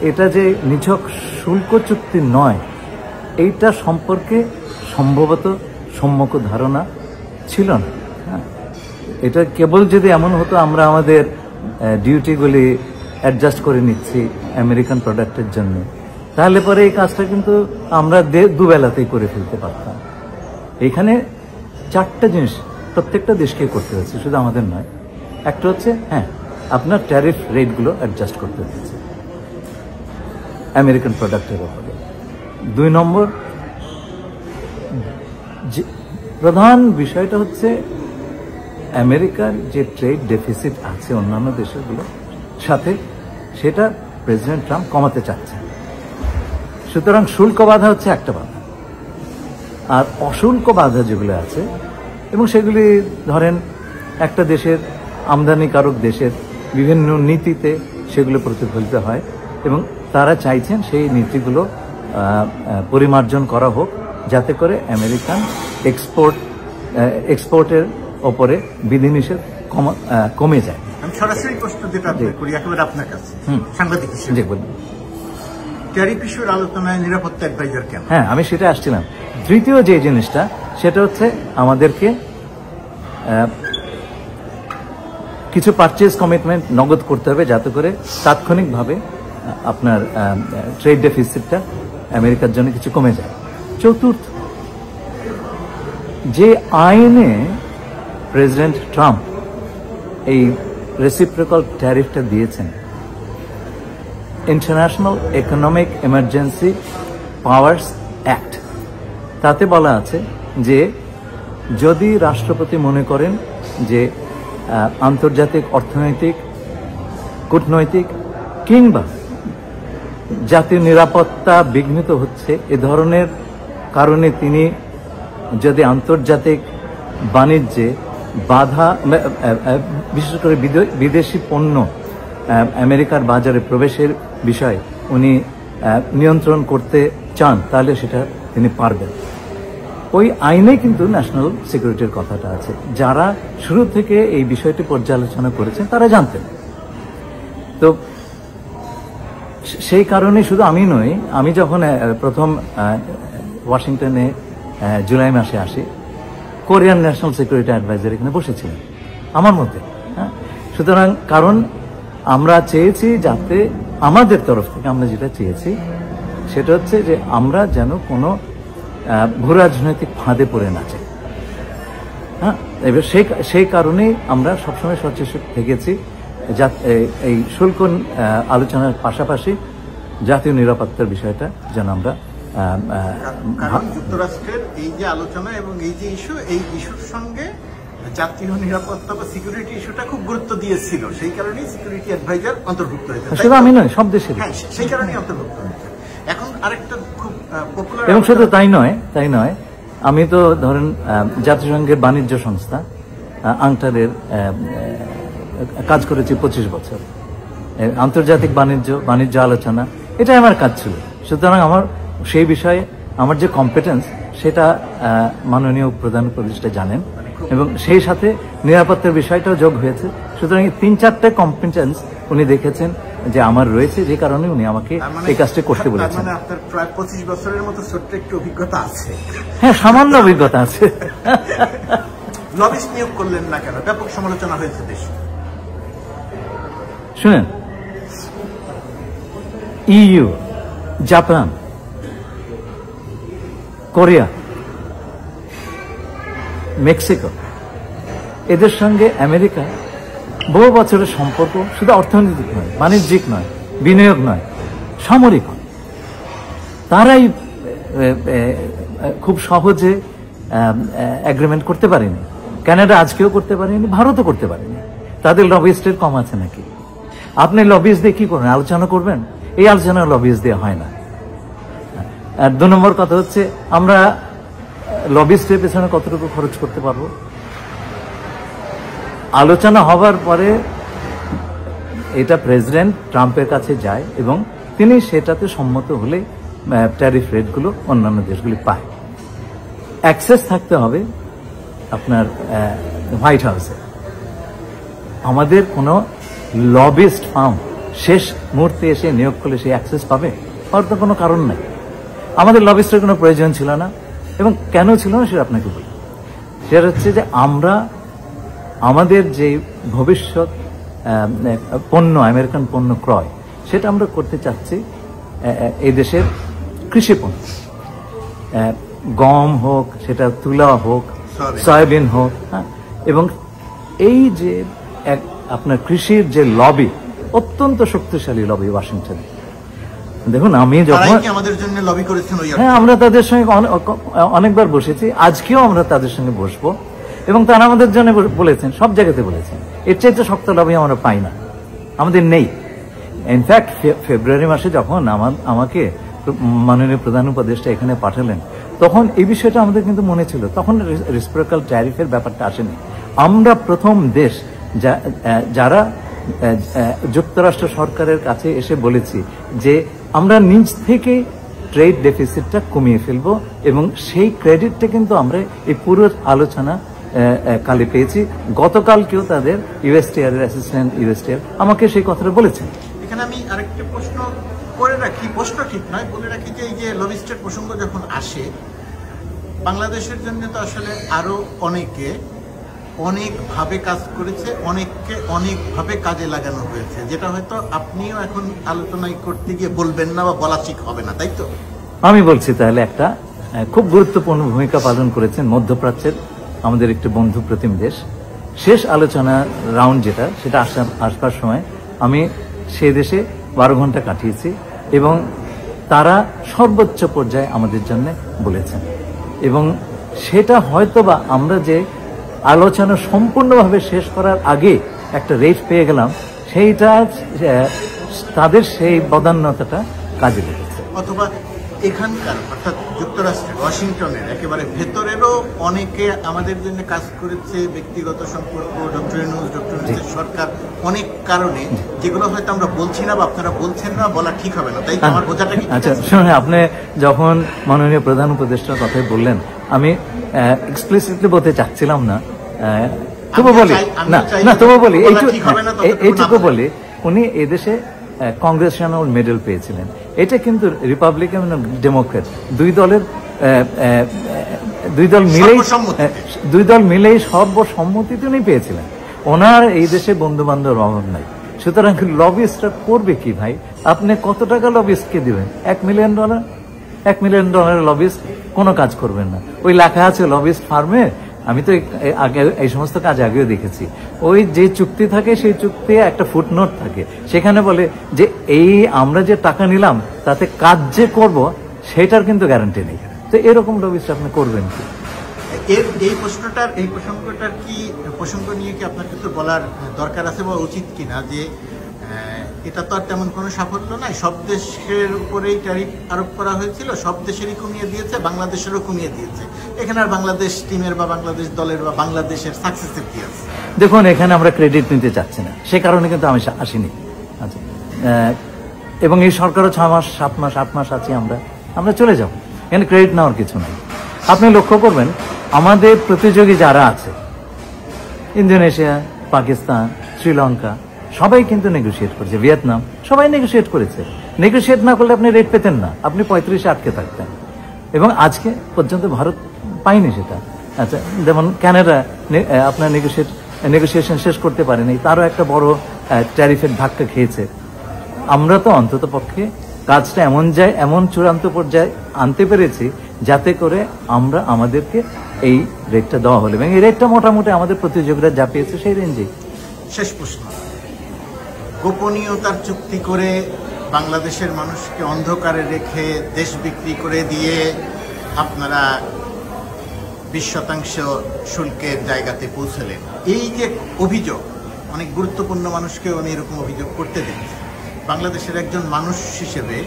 এটা যে নিছক শুল্ক চুক্তি নয়, এইটা সম্পর্কে সম্ভবত সম্যক ধারণা ছিল না। এটা কেবল যদি এমন হতো আমরা আমাদের ডিউটিগুলি অ্যাডজাস্ট করে নিচ্ছি আমেরিকান প্রোডাক্টের জন্য, তাহলে পরে এই কাজটা কিন্তু আমরা দুবেলাতেই করে ফেলতে পারতাম। এখানে চারটা জিনিস প্রত্যেকটা দেশকে করতে হয়েছে, শুধু আমাদের নয়। একটা হচ্ছে আপনার ট্যারিফ রেটগুলো অ্যাডজাস্ট করতে হয়েছে আমেরিকান প্রোডাক্টের উপরে। 2 নম্বর, প্রধান বিষয়টা হচ্ছে আমেরিকার যে ট্রেড ডেফিসিট আছে অন্যান্য দেশগুলোর সাথে, সেটা প্রেসিডেন্ট ট্রাম্প কমাতে চাচ্ছেন। সুতরাং শুল্ক বাধা হচ্ছে একটা বাধা, আর অশুল্ক বাধা যেগুলো আছে, এবং সেগুলি ধরেন একটা দেশের আমদানিকারক দেশের বিভিন্ন নীতিতে সেগুলো প্রতিফলিত হয়, এবং তারা চাইছেন সেই নীতিগুলো পরিমার্জন করা হোক, যাতে করে আমেরিকান এক্সপোর্টের ওপরে বিধিনিষেধ কমে যায়। আমি সরাসরি প্রশ্ন যেটা করি একেবারে আপনার কাছে, সাংবাদিক হিসেবে ট্যারিফ ইস্যুর আলোচনায় নিরাপত্তা অ্যাডভাইজার কেন? আমি সেটা আসছিলাম। তৃতীয় যে জিনিসটা, সেটা হচ্ছে আমাদেরকে কিছু পারচেজ কমিটমেন্ট নগদ করতে হবে, যাতে করে তাৎক্ষণিকভাবে আপনার ট্রেড ডেফিসিটটা আমেরিকার জন্য কিছু কমে যায়। চতুর্থ, যে আইনে প্রেসিডেন্ট ট্রাম্প এই রেসিপ্রোকাল ট্যারিফটা দিয়েছেন, international economic emergency powers act, তাতে বলা আছে যে যদি রাষ্ট্রপতি মনে করেন যে আন্তর্জাতিক অর্থনৈতিক, কূটনৈতিক কিংবা জাতীয় নিরাপত্তা বিঘ্নিত হচ্ছে, এ ধরনের কারণে তিনি যদি আন্তর্জাতিক বাণিজ্যে বাধা, বিশেষ করে বিদেশি পণ্য আমেরিকার বাজারে প্রবেশের বিষয় উনি নিয়ন্ত্রণ করতে চান, তাহলে সেটা তিনি পারবেন। ওই আইনে কিন্তু ন্যাশনাল সিকিউরিটির কথাটা আছে। যারা শুরু থেকে এই বিষয়টি পর্যালোচনা করেছেন তারা জানতেন। তো সেই কারণে শুধু আমি নই, আমি যখন প্রথম ওয়াশিংটনে জুলাই মাসে আসি, কোরিয়ান ন্যাশনাল সিকিউরিটি অ্যাডভাইজার এখানে বসেছিলেন আমার মধ্যে। সুতরাং কারণ আমরা চেয়েছি, যাতে আমাদের তরফ থেকে আমরা যেটা চেয়েছি সেটা হচ্ছে যে আমরা যেন কোনো ভূ রাজনৈতিক ফাঁদে পড়ে না যাই। এবার সেই কারণেই আমরা সবসময় সচেতন থেকেছি, এই শুল্ক আলোচনার পাশাপাশি জাতীয় নিরাপত্তার বিষয়টা যেন আমরা যুক্তরাষ্ট্রের এই যে আলোচনা এবং এই যে ইস্যু, এই ইস্যুর সঙ্গে জাতীয় নিরাপত্তা বা সিকিউরিটি ইস্যুটা খুব গুরুত্ব দিয়েছিল, সেই কারণেই সিকিউরিটি অ্যাডভাইজার অন্তর্ভুক্ত হয়েছে। শুধু আমি নয়, সব দেশে সেই কারণেই অন্তর্ভুক্ত হয়েছে। এখন আরেকটা খুব পপুলার, এবং শুধু তাই নয়, আমি তো ধরেন জাতিসংঘের বাণিজ্য সংস্থা আংটারের কাজ করেছি 25 বছর। আন্তর্জাতিক বাণিজ্য আলোচনা, এটাই আমার কাজ ছিল। সুতরাং আমার সেই বিষয়ে আমার যে কম্পিটেন্স, সেটা মাননীয় প্রধান উপদেষ্টা জানেন, এবং সেই সাথে নিরাপত্তার বিষয়টাও যোগ হয়েছে। সুতরাং এই 3-4টে কম্পিটেন্স উনি দেখেছেন যে আমার রয়েছে, যে কারণে উনি আমাকে এই কাজটা করতে বলেছেন। আপনার প্রায় 25 বছরের মতো ছোট্ট একটু অভিজ্ঞতা আছে। সামান্য অভিজ্ঞতা আছে। লবিস্ট নিয়োগ করলেন না কেন? ব্যাপক সমালোচনা হয়েছে দেশে। শুনেন, ইইউ, জাপান, কোরিয়া, মেক্সিকো, এদের সঙ্গে আমেরিকা বহু বছরের সম্পর্ক শুধু অর্থনৈতিক নয়, বাণিজ্যিক নয়, বিনিয়োগ নয়, সামরিক। তারাই খুব সহজে এগ্রিমেন্ট করতে পারেনি। কানাডা আজকেও করতে পারেনি, ভারতও করতে পারেনি। তাদের লবিস্টের কম আছে নাকি? আপনি লবিস্ট দিয়ে কি করবেন? আলোচনা করবেন? এই আলোচনা লবিস্ট দিয়ে হয় না। আর 2 নম্বর কথা হচ্ছে, আমরা লবিস্টের পেছনে কতটুকু খরচ করতে পারবো? আলোচনা হবার পরে এটা প্রেসিডেন্ট ট্রাম্পের কাছে যায়, এবং তিনি সেটাতে সম্মত হলে ট্যারিফ রেটগুলো অন্যান্য দেশগুলি পায়। অ্যাক্সেস থাকতে হবে আপনার হোয়াইট হাউসে। আমাদের কোনো লবিস্ট ফার্ম শেষ মুহূর্তে এসে নিয়োগ করলে সে অ্যাক্সেস পাবে? আর তো কোনো কারণ নাই। আমাদের লবিস্টের কোনো প্রয়োজন ছিল না, এবং কেন ছিল না সেটা আপনাকে বলি। সেটা হচ্ছে যে আমরা আমাদের যে ভবিষ্যৎ পণ্য, আমেরিকান পণ্য ক্রয়, সেটা আমরা করতে চাচ্ছি এই দেশের কৃষি পণ্য, গম হোক, সেটা তুলা হোক, সয়াবিন হোক, হ্যাঁ। এবং এই যে আপনার কৃষির যে লবি, অত্যন্ত শক্তিশালী লবি ওয়াশিংটনে। দেখুন, আমি যখন আমাদের জন্য লবি করেছেন, হ্যাঁ, আমরা তাদের সঙ্গে অনেকবার বসেছি, আজকেও আমরা তাদের সঙ্গে বসবো, এবং তারা আমাদের জন্য বলেছেন, সব জায়গাতে বলেছেন। এর চাইতে শক্ত লবি আমরা পাই না, আমাদের নেই। ইনফ্যাক্ট ফেব্রুয়ারি মাসে যখন আমাকে মাননীয় প্রধান উপদেষ্টা এখানে পাঠালেন, তখন এই বিষয়টা আমাদের কিন্তু মনে ছিল। তখন রেসিপ্রোকাল ট্যারিফের ব্যাপারটা আসেনি। আমরা প্রথম দেশ যারা যুক্তরাষ্ট্র সরকারের কাছে এসে বলেছি যে আমরা নিজ থেকে ট্রেড ডেফিসিটটা কমিয়ে ফেলবো, এবং সেই ক্রেডিটটা কিন্তু আমরা এই পুরো আলোচনা কালে পেয়েছি। গতকালকেও তাদের ইউএসটিআর এর অ্যাসিস্ট্যান্ট ইউএসটিআর আমাকে সেই কথাটা বলেছেন। এখানে আমি আরেকটা প্রশ্ন করে রাখি, প্রশ্ন ঠিক নয়, বলে রাখি যে এই যে লবিস্টের প্রসঙ্গ যখন আসে, বাংলাদেশের জন্য তো আসলে আরো অনেকভাবে কাজ করেছে, অনেককে অনেকভাবে কাজে লাগানো হয়েছে, যেটা হয়তো আপনিও এখন আলোচনায় করতে গিয়ে বলবেন না বা বলা ঠিক হবে না, তাই তো? আমি বলছি তাহলে, একটা খুব গুরুত্বপূর্ণ ভূমিকা পালন করেছেন মধ্যপ্রাচ্যের আমাদের একটি বন্ধু প্রতিম দেশ। শেষ আলোচনা রাউন্ড যেটা, সেটা আসবার সময় আমি সে দেশে 12 ঘন্টা কাটিয়েছি, এবং তারা সর্বোচ্চ পর্যায়ে আমাদের জন্য বলেছেন। এবং সেটা হয়তোবা আমরা যে আলোচনা সম্পূর্ণভাবে শেষ করার আগে একটা রেট পেয়ে গেলাম, সেইটা তাদের সেই বদান্যতাটা কাজে লেগেছে। অথবা এখানকার, অর্থাৎ যুক্তরাষ্ট্রের ওয়াশিংটনের একেবারে ভেতরেরও অনেকে আমাদের জন্য কাজ করেছে, ব্যক্তিগত সম্পর্ক, ডক্টর ইউনূসের সরকার, অনেক কারণে, যেগুলো হয়তো আমরা বলছি না বা আপনারা বলছেন না, বলা ঠিক হবে না, তাই তো? আমার বোঝাটা কি? আচ্ছা শুনুন, আপনি যখন মাননীয় প্রধান উপদেষ্টার কথাই বললেন, আমি এক্সপ্লিসিটলি বলতে চাচ্ছিলাম না, তবু বলি এইটুকু বলি, উনি এদেশে কংগ্রেশনাল মেডেল পেয়েছিলেন। এটা কিন্তু রিপাবলিকান এবং ডেমোক্রেট দুই দল মিলেই সর্বসম্মতিতে উনি পেয়েছিলেন। ওনার এই দেশে বন্ধু বান্ধব অভাব নাই। সুতরাং লবিস্টরা করবে কি ভাই? আপনি কত টাকা লবিস্টকে দিবেন? $1 মিলিয়ন? $1 মিলিয়ন লবিস্ট কোনো কাজ করবেন না। ওই লেখা আছে লবিস্ট ফার্মে, আমি তো আগে এই সমস্ত কাজ আগেও দেখেছি। ওই যে চুক্তি থাকে, সেই চুক্তি একটা ফুটনোট থাকে, সেখানে বলে যে এই আমরা যে টাকা নিলাম তাতে কাজ যে করব সেটার কিন্তু গ্যারান্টি নেই। তো এরকম লবিস্ট আপনি করবেন কি? এই প্রসঙ্গটার কি প্রসঙ্গ নিয়ে কি আপনার কিছু বলার দরকার আছে বা উচিত কিনা, যে এটা তো আর তেমন কোনো সাফল্য নাই, সব দেশের উপরেই ট্যারিফ আরোপ করা হয়েছিল, সব দেশেরই কমিয়ে দিয়েছে, বাংলাদেশেরও কমিয়ে দিয়েছে, এখানে আর বাংলাদেশ টিমের বা বাংলাদেশ দলের বা বাংলাদেশের সাকসেসের কি আছে? দেখুন, এখানে আমরা ক্রেডিট নিতে চাচ্ছি না, সে কারণে কিন্তু আমি আসিনি। আচ্ছা, এবং এই সরকারও 6 মাস 7 মাস 8 মাস আছি, আমরা চলে যাব, এখানে ক্রেডিট নেওয়ার কিছু নাই। আপনি লক্ষ্য করবেন আমাদের প্রতিযোগী যারা আছে, ইন্দোনেশিয়া, পাকিস্তান, শ্রীলঙ্কা, সবাই কিন্তু নেগোসিয়েট করেছে, ভিয়েতনাম, সবাই নেগোসিয়েট করেছে। নেগোসিয়েট না করলে আপনি রেট পেতেন না, আপনি 35-এ আটকে থাকতেন, এবং আজকে পর্যন্ত ভারত পায়নি সেটা। আচ্ছা, যেমন কানাডা আপনার নেগোসিয়েশন শেষ করতে পারেনি, তারও একটা বড় ট্যারিফের ধাক্কা খেয়েছে। আমরা তো অন্তত পক্ষে কাজটা এমন চূড়ান্ত পর্যায়ে আনতে পেরেছি যাতে করে আমরা আমাদেরকে এই রেটটা দেওয়া হলো, এবং এই রেটটা মোটামুটি আমাদের প্রতিযোগীরা যা পেয়েছে সেই রেঞ্জে। শেষ প্রশ্ন, গোপনীয়তার চুক্তি করে বাংলাদেশের মানুষকে অন্ধকারে রেখে দেশ বিক্রি করে দিয়ে আপনারা 20% শুল্কের জায়গাতে পৌঁছলেন, এই যে অভিযোগ, অনেক গুরুত্বপূর্ণ মানুষকেও আমি এরকম অভিযোগ করতে দেখি, বাংলাদেশের একজন মানুষ হিসেবে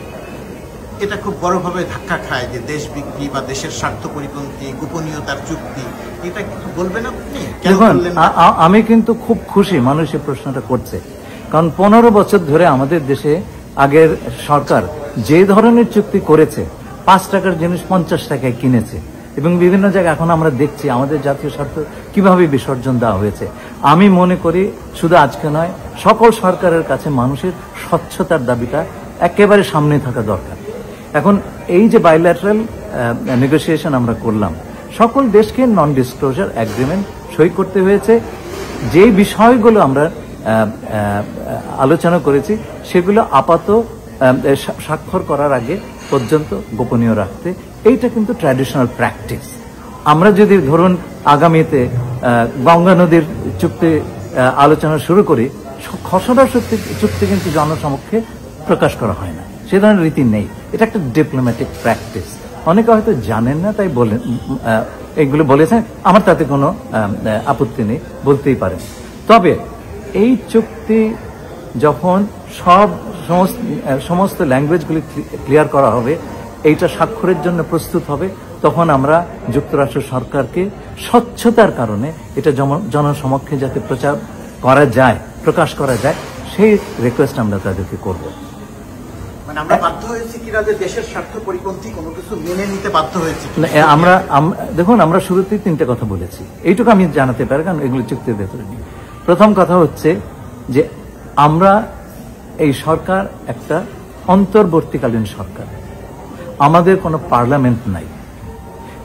এটা খুব বড়ভাবে ধাক্কা খায় যে দেশ বিক্রি বা দেশের স্বার্থ পরিপন্থী, গোপনীয়তার চুক্তি, এটা কিছু বলবেন আপনি? আমি কিন্তু খুব খুশি মানুষ এই প্রশ্নটা করছে, কারণ 15 বছর ধরে আমাদের দেশে আগের সরকার যে ধরনের চুক্তি করেছে, 5 টাকার জিনিস 50 টাকায় কিনেছে, এবং বিভিন্ন জায়গায় এখন আমরা দেখছি আমাদের জাতীয় স্বার্থ কিভাবে বিসর্জন দেওয়া হয়েছে। আমি মনে করি শুধু আজকে নয়, সকল সরকারের কাছে মানুষের স্বচ্ছতার দাবিটা একেবারে সামনে থাকা দরকার। এখন এই যে বাইল্যাটারাল নেগোসিয়েশন আমরা করলাম, সকল দেশকে নন ডিসক্লোজার এগ্রিমেন্ট সই করতে হয়েছে। যে বিষয়গুলো আমরা আলোচনা করেছি সেগুলো আপাতত স্বাক্ষর করার আগে পর্যন্ত গোপনীয় রাখতে, এইটা কিন্তু ট্র্যাডিশনাল প্র্যাকটিস। আমরা যদি ধরুন আগামীতে গঙ্গা নদীর চুক্তি আলোচনা শুরু করি, খসড়া চুক্তি কিন্তু জনসমক্ষে প্রকাশ করা হয় না, সে ধরনের রীতি নেই। এটা একটা ডিপ্লোম্যাটিক প্র্যাকটিস। অনেকে হয়তো জানেন না, তাই বলেন এগুলো বলেছেন, আমার তাতে কোনো আপত্তি নেই, বলতেই পারেন। তবে এই চুক্তি যখন সমস্ত ল্যাঙ্গুয়েজগুলি ক্লিয়ার করা হবে, এইটা স্বাক্ষরের জন্য প্রস্তুত হবে, তখন আমরা যুক্তরাষ্ট্র সরকারকে স্বচ্ছতার কারণে এটা জনসমক্ষে যাতে প্রচার করা যায়, প্রকাশ করা যায়, সেই রিকোয়েস্ট আমরা তাদেরকে করব। মানে আমরা বাধ্য হয়েছি কিনা যে দেশের স্বার্থ পরিপন্থী কোনো কিছু মেনে নিতে বাধ্য হয়েছি? আমরা দেখুন, আমরা শুরুতেই তিনটে কথা বলেছি, এইটুকু আমি জানাতে পারি, কারণ এগুলো চুক্তির ভেতরে নেই। প্রথম কথা হচ্ছে যে আমরা এই সরকার একটা অন্তর্বর্তীকালীন সরকার, আমাদের কোনো পার্লামেন্ট নাই,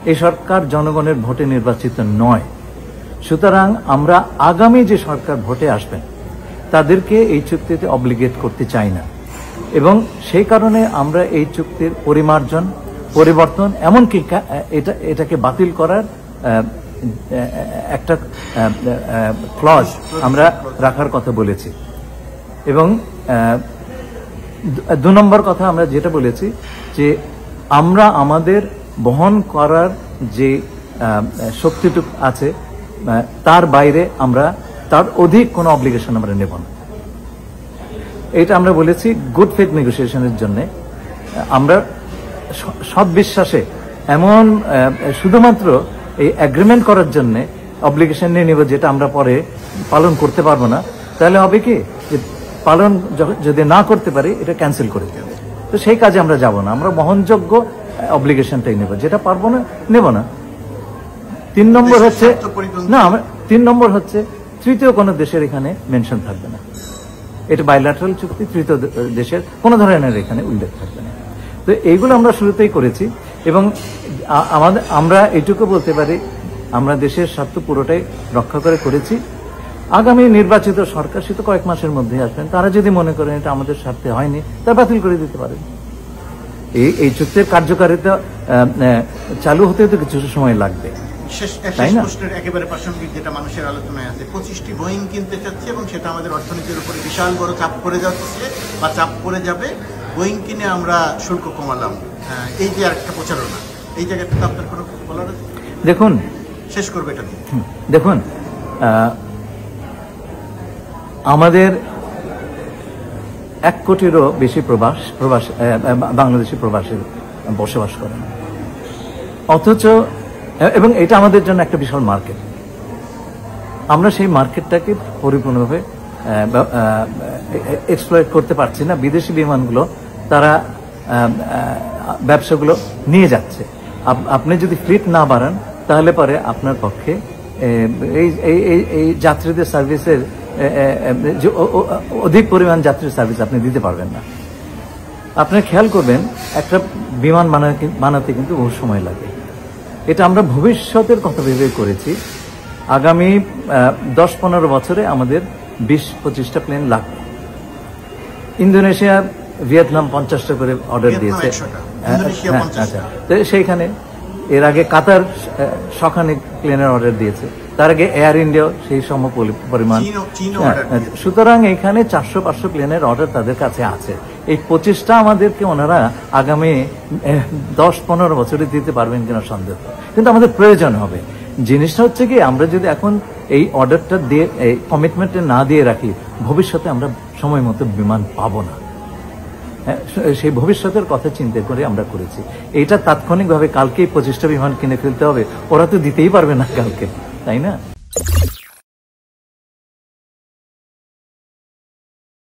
এই সরকার জনগণের ভোটে নির্বাচিত নয়। সুতরাং আমরা আগামী যে সরকার ভোটে আসবেন তাদেরকে এই চুক্তিতে অব্লিগেট করতে চাই না, এবং সেই কারণে আমরা এই চুক্তির পরিমার্জন, পরিবর্তন, এমনকি এটাকে বাতিল করার একটা ক্লজ আমরা রাখার কথা বলেছি। এবং 2 নম্বর কথা আমরা যেটা বলেছি যে আমরা আমাদের বহন করার যে শক্তিটুকু আছে তার বাইরে আমরা তার অধিক কোনো অব্লিগেশন আমরা নেব না। এটা আমরা বলেছি গুড ফেথ নেগোসিয়েশনের জন্য। আমরা সৎবিশ্বাসে এমন শুধুমাত্র এই এগ্রিমেন্ট করার জন্য অব্লিগেশন নিয়ে নেব যেটা আমরা পরে পালন করতে পারবো না, তাহলে হবে কি যে পালন যদি না করতে পারি এটা ক্যান্সেল করে দেবে। তো সেই কাজে আমরা যাব না, আমরা বহনযোগ্য অব্লিগেশনটাই নেব, যেটা পারবো না নেব না। 3 নম্বর হচ্ছে না, 3 নম্বর হচ্ছে তৃতীয় কোনো দেশের এখানে মেনশন থাকবে না। এটা বাইল্যাটারাল চুক্তি, তৃতীয় দেশের কোনো ধরনের এখানে উল্লেখ থাকবে না। তো এইগুলো আমরা শুরুতেই করেছি, এবং আমরা এইটুকু বলতে পারি আমরা দেশের স্বার্থ পুরোটাই রক্ষা করেছি। আগামী নির্বাচিত সরকার, সে তো কয়েক মাসের মধ্যে আসবেন, তারা যদি মনে করেন এটা আমাদের স্বার্থে হয়নি, তা বাতিল করে দিতে পারেন। এই চুক্তির কার্যকারিতা চালু হতে তো কিছু সময় লাগবে, তাই না? একেবারে প্রাসঙ্গিক যেটা মানুষের আলোচনায় আছে, 25টি বোয়িং কিনতে চাচ্ছে এবং সেটা আমাদের অর্থনীতির উপরে বিশাল বড় চাপ পড়ে যাচ্ছে বা চাপ পড়ে যাবে। বোয়িং কিনে আমরা শুল্ক কমালাম, এই যে আরেকটা প্রচারণা, এই জায়গাটা আপনার কোনো বলার আছে? দেখুন, শেষ করবে এটা দিয়ে। দেখুন, আমাদের 1 কোটিরও বেশি বাংলাদেশি প্রবাসী বসবাস করেন, অথচ এবং এটা আমাদের জন্য একটা বিশাল মার্কেট। আমরা সেই মার্কেটটাকে পরিপূর্ণভাবে এক্সপ্লয়েট করতে পারছি না। বিদেশি বিমানগুলো তারা ব্যবসাগুলো নিয়ে যাচ্ছে। আপনি যদি ফ্লিট না বাড়ান তাহলে পরে আপনার পক্ষে এই যাত্রীদের সার্ভিসের অধিক পরিমাণ যাত্রীর সার্ভিস আপনি দিতে পারবেন না। আপনি খেয়াল করবেন, একটা বিমান বানাতে কিন্তু বহু সময় লাগে। এটা আমরা ভবিষ্যতের কথা ভেবে করেছি। আগামী 10-15 বছরে আমাদের 20-25টা প্লেন লাগবে। ইন্দোনেশিয়া, ভিয়েতনাম 50টা করে অর্ডার দিয়েছে। আচ্ছা, তো সেইখানে এর আগে কাতার শখানেক প্লেনের অর্ডার দিয়েছে, তার আগে এয়ার ইন্ডিয়া সেই সম পরিমাণ। সুতরাং এখানে 400-500 প্লেনের অর্ডার তাদের কাছে আছে। এই 25টা আমাদেরকে ওনারা আগামী 10-15 বছরে দিতে পারবেন কিনা সন্দেহ, কিন্তু আমাদের প্রয়োজন হবে। জিনিসটা হচ্ছে কি, আমরা যদি এখন এই অর্ডারটা দিয়ে, এই কমিটমেন্টে না দিয়ে রাখি, ভবিষ্যতে আমরা সময় মতো বিমান পাবো না। সেই ভবিষ্যতের কথা চিন্তা করে আমরা করেছি। এটা তাৎক্ষণিকভাবে কালকেই 25টা বিমান কিনে ফেলতে হবে, ওরা তো দিতেই পারবে না কালকে, তাই না?